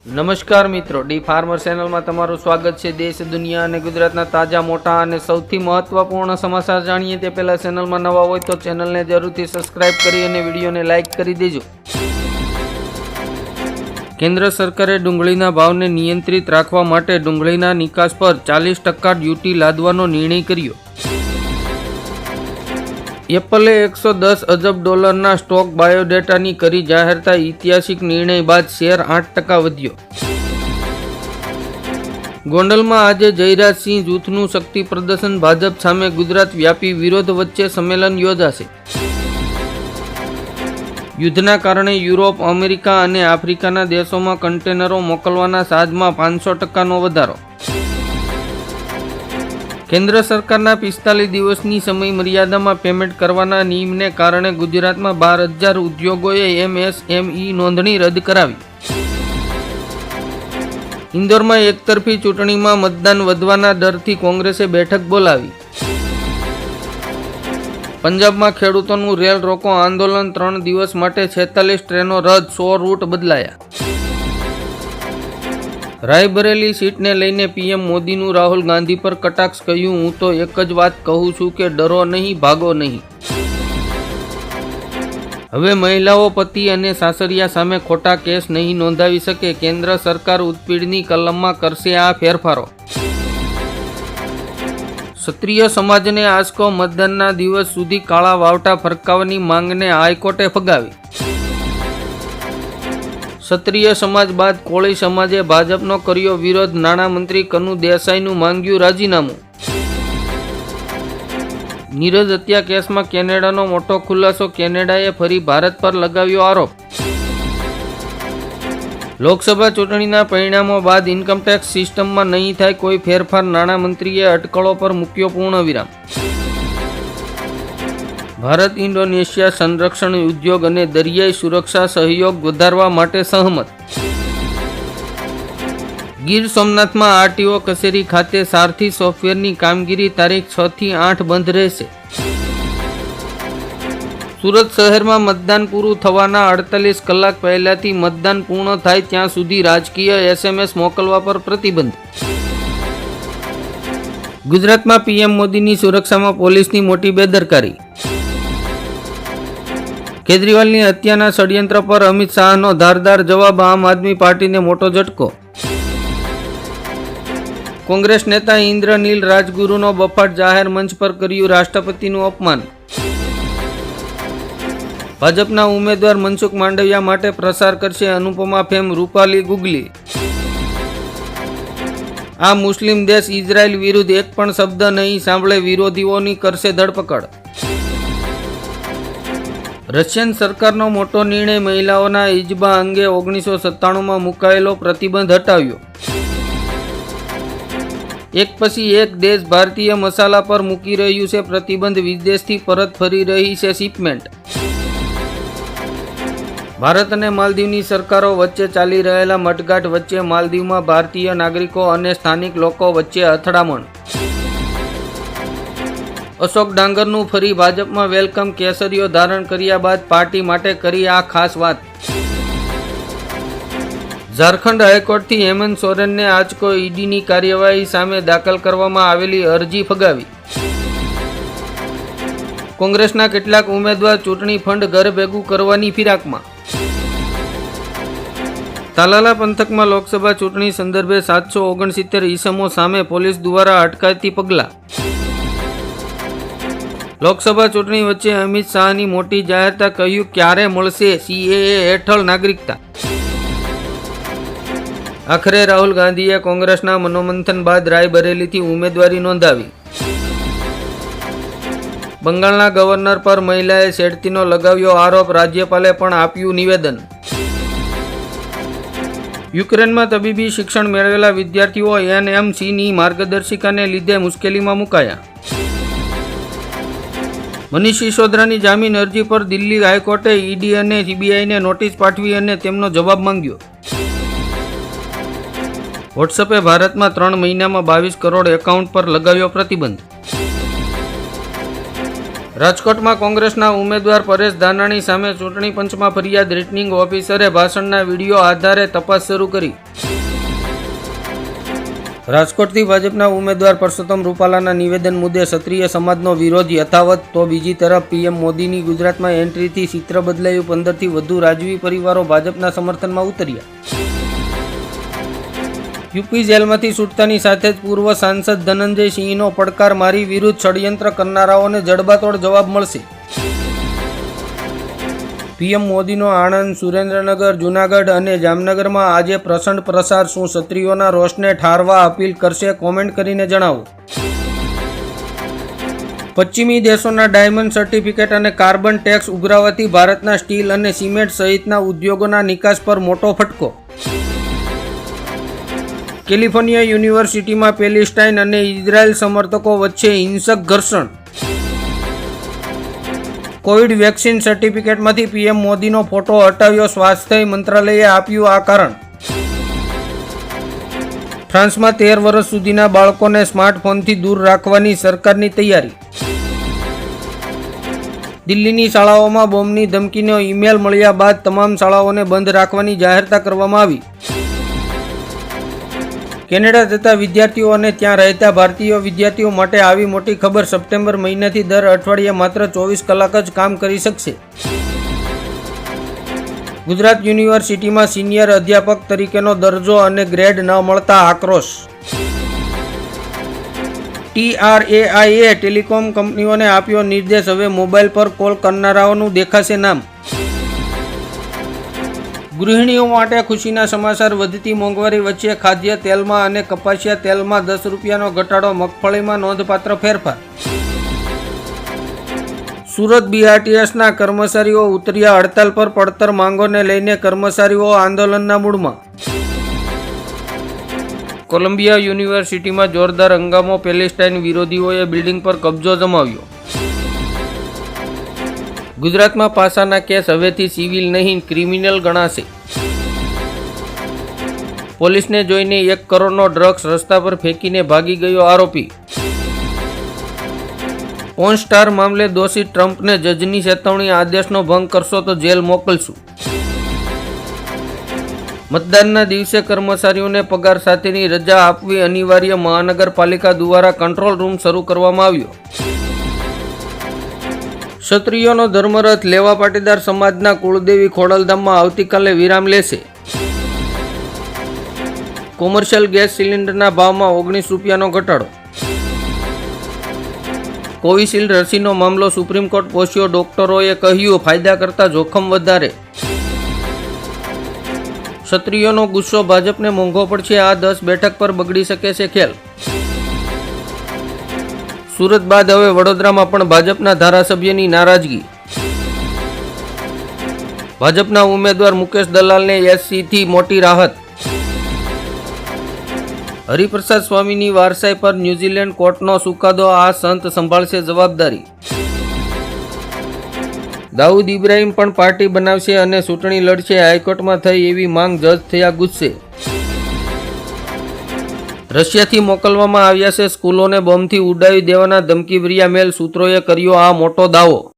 નમસ્કાર મિત્રો, D farmer ચેનલમાં તમારું સ્વાગત છે। દેશ, દુનિયા અને ગુજરાતના તાજા, મોટા અને સૌથી મહત્વપૂર્ણ સમાચાર જાણીએ તે પહેલા ચેનલમાં નવા હોય તો ચેનલને જરૂરથી સબસ્ક્રાઇબ કરી અને વિડીયોને લાઇક કરી દેજો। કેન્દ્ર સરકારે ડુંગળીના ભાવને નિયંત્રિત રાખવા માટે ડુંગળીના નિકાસ પર 40% ડ્યુટી લાદવાનો નિર્ણય કર્યો। એપલે 110 અબજ ડોલરના સ્ટોક બાયોડેટાની કરી જાહેરતા। ઐતિહાસિક નિર્ણય બાદ શેર 8% વધ્યો। ગોંડલમાં આજે જયરાજસિંહ જૂથનું શક્તિ પ્રદર્શન। ભાજપ સામે ગુજરાત વ્યાપી વિરોધ વચ્ચે સંમેલન યોજાશે। યુદ્ધના કારણે યુરોપ, અમેરિકા અને આફ્રિકાના દેશોમાં કન્ટેનરો મોકલવાના ચાર્જમાં 500%નો વધારો। કેન્દ્ર સરકારના 45 દિવસની સમય મર્યાદામાં પેમેન્ટ કરવાના નિયમને કારણે ગુજરાતમાં 12,000 ઉદ્યોગોએ MSME નોંધણી રદ કરાવી। ઇન્દોરમાં એકતરફી ચૂંટણીમાં મતદાન વધવાના ડરથી કોંગ્રેસે બેઠક બોલાવી। પંજાબમાં ખેડૂતોનું રેલ રોકો આંદોલન 3 દિવસ માટે 46 ટ્રેનો રદ, 100 રૂટ બદલાયા। રાયબરેલી સીટને લઈને પીએમ મોદીનું રાહુલ ગાંધી પર કટાક્ષ। કહ્યું, હું તો એક જ વાત કહું છું કે ડરો નહીં, ભાગો નહીં। હવે મહિલાઓ પતિ અને સાસરિયા સામે ખોટા કેસ નહીં નોંધાવી શકે। કેન્દ્ર સરકાર ઉત્પીડની કલમમાં કરશે આ ફેરફારો। ક્ષત્રિય સમાજને આંચકો, મતદાનના દિવસ સુધી કાળા વાવટા ફરકાવવાની માંગને હાઈકોર્ટે ફગાવી। ક્ષત્રિય સમાજ બાદ કોળી સમાજે ભાજપનો કર્યો વિરોધ। નાણામંત્રી કનુ દેસાઈનું માંગ્યું રાજીનામું। નીરજ હત્યા કેસમાં કેનેડાનો મોટો ખુલાસો। કેનેડાએ ફરી ભારત પર લગાવ્યો આરોપ। લોકસભા ચૂંટણીના પરિણામો બાદ ઇન્કમટેક્સ સિસ્ટમમાં નહીં થાય કોઈ ફેરફાર। નાણામંત્રીએ અટકળો પર મૂક્યો પૂર્ણવિરામ। ભારત ઇન્ડોનેશિયા સંરક્ષણ ઉદ્યોગ અને દરિયાઈ સુરક્ષા સહયોગ વધારવા માટે સહમત। ગીર સોમનાથમાં આરટીઓ કચેરી ખાતે સારથી સોફ્ટવેરની કામગીરી તારીખ 6 થી 8 બંધ રહેશે। સુરત શહેરમાં મતદાન પૂરું થવાના 48 કલાક પહેલાથી મતદાન પૂર્ણ થાય ત્યાં સુધી રાજકીય SMS મોકલવા પર પ્રતિબંધ। ગુજરાતમાં પીએમ મોદીની સુરક્ષામાં પોલીસની મોટી બેદરકારી। કેજરીવાલની હત્યાના ષડયંત્ર પર અમિત શાહનો ધારદાર જવાબ। આમ આદમી પાર્ટીને મોટો ઝટકો। કોંગ્રેસ નેતા ઇન્દ્રનીલ રાજગુરુનો બફાટ જાહેર મંચ પર કર્યું રાષ્ટ્રપતિનું અપમાન। ભાજપના ઉમેદવાર મનસુખ માંડવિયા માટે પ્રચાર કરશે અનુપમા ફેમ રૂપાલી ગુગલી। આ મુસ્લિમ દેશ ઇઝરાયલ વિરુદ્ધ એક પણ શબ્દ નહીં સાંભળે, વિરોધીઓની કરશે ધરપકડ। રશિયન સરકારનો મોટો નિર્ણય, મહિલાઓના હિજબા અંગે 1997માં મુકાયેલો પ્રતિબંધ હટાવ્યો। એક પછી એક દેશ ભારતીય મસાલા પર મૂકી રહ્યું છે પ્રતિબંધ। વિદેશથી પરત ફરી રહી છે શિપમેન્ટ। ભારત અને માલદીવની સરકારો વચ્ચે ચાલી રહેલા મટગાટ વચ્ચે માલદીવમાં ભારતીય નાગરિકો અને સ્થાનિક લોકો વચ્ચે અથડામણ। અશોક ડાંગરનું ફરી ભાજપમાં વેલકમ। કેસરીઓ ધારણ કર્યા બાદ પાર્ટી માટે કરી આ ખાસ વાત। ઝારખંડ હાઈકોર્ટથી હેમંત સોરેનને આંચકો। ઈડીની કાર્યવાહી સામે દાખલ કરવામાં આવેલી અરજી ફગાવી। કોંગ્રેસના કેટલાક ઉમેદવાર ચૂંટણી ફંડ ઘર ભેગું કરવાની ફિરાકમાં। તાલાલા પંથકમાં લોકસભા ચૂંટણી સંદર્ભે 769 ઈસમો સામે પોલીસ દ્વારા અટકાયતી પગલાં। લોકસભા ચૂંટણી વચ્ચે અમિત શાહની મોટી જાહેરતા। કહ્યું, ક્યારે મળશે CAA હેઠળ નાગરિકતા। આખરે રાહુલ ગાંધીએ કોંગ્રેસના મનોમંથન બાદ રાયબરેલીથી ઉમેદવારી નોંધાવી। બંગાળના ગવર્નર પર મહિલાએ છેડતીનો લગાવ્યો આરોપ। રાજ્યપાલે પણ આપ્યું નિવેદન। યુક્રેનમાં તબીબી શિક્ષણ મેળવેલા વિદ્યાર્થીઓ NMCની માર્ગદર્શિકાને લીધે મુશ્કેલીમાં મુકાયા। મનીષ સિસોદિયાની જામીન અરજી પર દિલ્હી હાઈકોર્ટે ઈડી અને CBIને નોટિસ પાઠવી અને તેમનો જવાબ માંગ્યો। વોટ્સએપે ભારતમાં 3 મહિનામાં 22 કરોડ એકાઉન્ટ પર લગાવ્યો પ્રતિબંધ। રાજકોટમાં કોંગ્રેસના ઉમેદવાર પરેશ ધાનાણી સામે ચૂંટણી પંચમાં ફરિયાદ. રિટર્નિંગ ઓફિસરે ભાષણના વિડીયો આધારે તપાસ શરૂ કરી. રાજકોટથી ભાજપના ઉમેદવાર પરસોત્તમ રૂપાલાના નિવેદન મુદ્દે ક્ષત્રિય સમાજનો વિરોધ યથાવત, તો બીજી તરફ પીએમ મોદીની ગુજરાતમાં એન્ટ્રીથી ચિત્ર બદલાયું. 15થી વધુ રાજવી પરિવારો ભાજપના સમર્થનમાં ઉતર્યા. યુપી જેલમાંથી છૂટતાની સાથે જ પૂર્વ સાંસદ ધનંજય સિંહનો પડકાર. મારી વિરુદ્ધ ષડયંત્ર કરનારાઓને જડબાતોડ જવાબ મળશે. પીએમ મોદીનો આણંદ, સુરેન્દ્રનગર, જૂનાગઢ અને જામનગરમાં આજે પ્રચંડ પ્રસાર. શું ક્ષત્રિયોના રોષને ઠારવા અપીલ કરશે? કોમેન્ટ કરીને જણાવો. પશ્ચિમી દેશોના ડાયમંડ સર્ટિફિકેટ અને કાર્બન ટેક્સ ઉઘરાવવાથી ભારતના સ્ટીલ અને સિમેન્ટ સહિતના ઉદ્યોગોના નિકાસ પર મોટો ફટકો. કેલિફોર્નિયા યુનિવર્સિટીમાં પેલેસ્ટાઇન અને ઇઝરાયલ સમર્થકો વચ્ચે હિંસક ઘર્ષણ. કોવિડ વેક્સિન સર્ટિફિકેટમાંથી પીએમ મોદીનો ફોટો હટાવ્યો. સ્વાસ્થ્ય મંત્રાલયે આપ્યું આ કારણ. ફ્રાન્સમાં 13 વર્ષ સુધીના બાળકોને સ્માર્ટફોનથી દૂર રાખવાની સરકારની તૈયારી. દિલ્હીની શાળાઓમાં બોમ્બની ધમકીનો ઈમેલ મળ્યા બાદ તમામ શાળાઓને બંધ રાખવાની જાહેરાત કરવામાં આવી. કેનેડા જતા વિદ્યાર્થીઓ અને ત્યાં રહેતા ભારતીય વિદ્યાર્થીઓ માટે આવી મોટી ખબર. સપ્ટેમ્બર મહિનાથી દર અઠવાડિયે માત્ર 24 કલાક જ કામ કરી શકશે. ગુજરાત યુનિવર્સિટીમાં સિનિયર અધ્યાપક તરીકેનો દરજ્જો અને ગ્રેડ ન મળતા આક્રોશ. TRAIએ ટેલિકોમ કંપનીઓને આપ્યો નિર્દેશ. હવે મોબાઈલ પર કોલ કરનારાઓનું દેખાશે નામ. ગૃહિણીઓ માટે ખુશીના સમાચાર. વધતી મોંઘવારી વચ્ચે ખાદ્ય તેલમાં અને કપાસિયા તેલમાં 10 રૂપિયાનો ઘટાડો. મગફળીમાં નોંધપાત્ર ફેરફાર. સુરત BRTSના કર્મચારીઓ ઉતર્યા હડતાલ પર. પડતર માંગોને લઈને કર્મચારીઓ આંદોલનના મૂડમાં. કોલંબિયા યુનિવર્સિટીમાં જોરદાર હંગામો. પેલેસ્ટાઇન વિરોધીઓએ બિલ્ડિંગ પર કબજો જમાવ્યો. ગુજરાતમાં પાસાના કેસ હવેથી સિવિલ નહીં ક્રિમિનલ ગણાશે. પોલીસને જોઈને 1 કરોડનો ડ્રગ્સ રસ્તા પર ફેંકીને ભાગી ગયો આરોપી. પોર્ન સ્ટાર મામલે દોષિત ટ્રમ્પને જજની ચેતવણી. આદેશનો ભંગ કરશો તો જેલ મોકલશું. મતદાનના દિવસે કર્મચારીઓને પગાર સાથેની રજા આપવી અનિવાર્ય. મહાનગરપાલિકા દ્વારા કંટ્રોલ રૂમ શરૂ કરવામાં આવ્યો. ક્ષત્રિયોનો ધર્મરથ લેવા પાટીદાર સમાજના કુળદેવી ખોડલધામમાં આવતીકાલે વિરામ લેશે. કોમર્શિયલ ગેસ સિલિન્ડરના ભાવમાં 19 રૂપિયાનો ઘટાડો. કોવિશિલ્ડ રસીનો મામલો સુપ્રીમ કોર્ટ પહોંચ્યો. ડોક્ટરોએ કહ્યું ફાયદા કરતાં જોખમ વધારે. ક્ષત્રિયોનો ગુસ્સો. ભાજપને મોંઘો પડશે. આ 10 બેઠક પર બગડી શકે છે ખેલ. સુરત બાદ હવે વડોદરામાં પણ ભાજપના ધારાસભ્યની નારાજગી. ભાજપના ઉમેદવાર મુકેશ દલાલને SCથી મોટી રાહત. હરિપ્રસાદ સ્વામીની વારસાઈ પર ન્યૂઝીલેન્ડ કોર્ટનો ચુકાદો. આ સંત સંભાળશે જવાબદારી. દાઉદ ઇબ્રાહિમ પણ પાર્ટી બનાવશે અને ચૂંટણી લડશે. હાઈકોર્ટમાં થઈ એવી માંગ. જજ થયા ગુસ્સે. રશિયાથી મોકલવામાં આવ્યા છે સ્કૂલોને બોમ્બથી ઉડાવી દેવાના ધમકીભર્યા મેલ. સૂત્રોએ કર્યો આ મોટો દાવો.